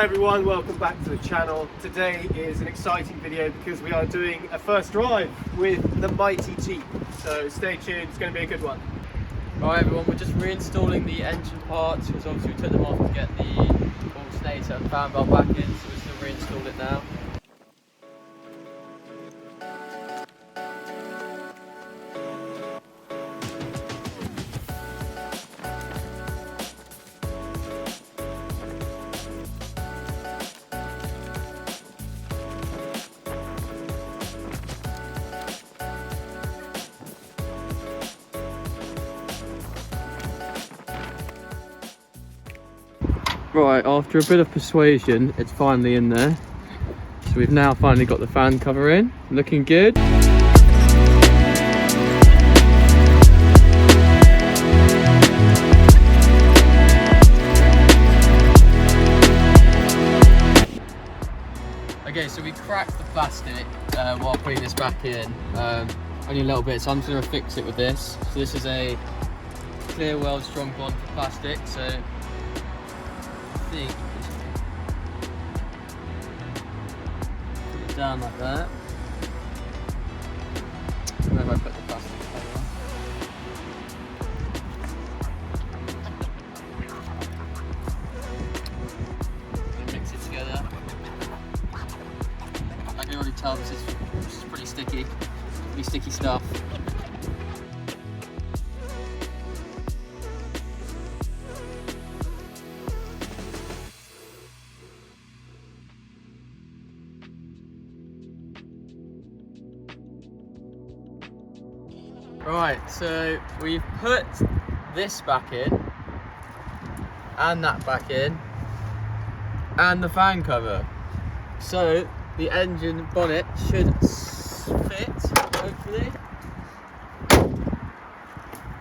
Hi everyone, welcome back to the channel. Today is an exciting video because we are doing a first drive with the mighty Jeep. So stay tuned, it's going to be a good one. Right everyone, we're just reinstalling the engine parts because obviously we took them off to get the alternator and fan belt back in, so we're just going to reinstall it now. Right, after a bit of persuasion, it's finally in there. So we've now finally got the fan cover in, looking good. Okay, so we cracked the plastic while putting this back in, only a little bit, so I'm just going to fix it with this. So this is a clear weld strong bond for plastic, so put it down like that. And then I put the plastic on. Mix it together. I can already tell this is pretty sticky. Pretty sticky stuff. Right, so we've put this back in, and that back in, and the fan cover. So the engine bonnet should fit, hopefully.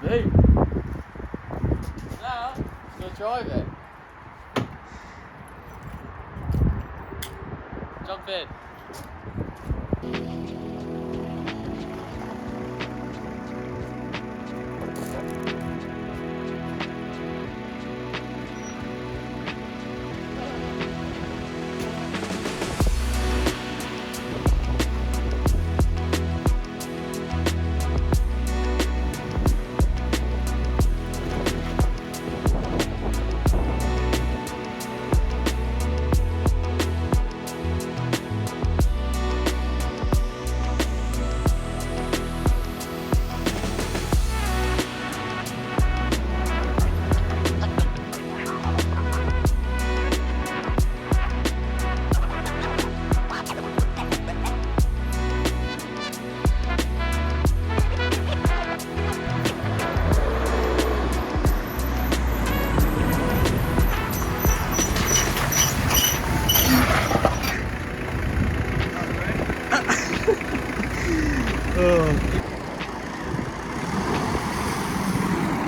Boom. Now, let's drive it. Jump in.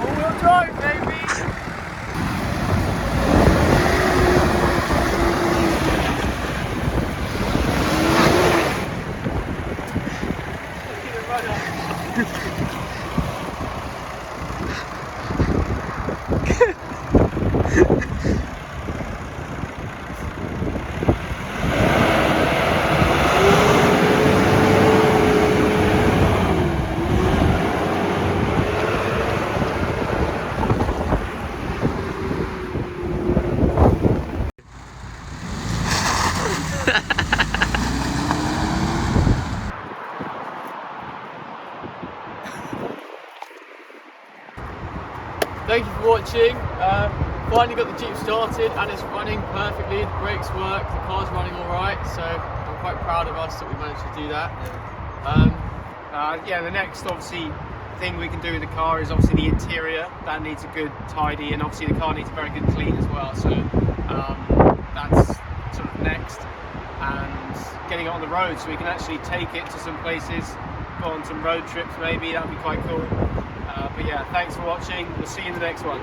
All-wheel drive, baby! Thank you for watching. Finally got the Jeep started and it's running perfectly. The brakes work, the car's running alright, so I'm quite proud of us that we managed to do that. Yeah, the next obviously thing we can do with the car is obviously the interior. That needs a good tidy, and obviously the car needs a very good clean as well, so that's sort of next. And getting it on the road so we can actually take it to some places, go on some road trips maybe, that would be quite cool. But yeah, thanks for watching, we'll see you in the next one.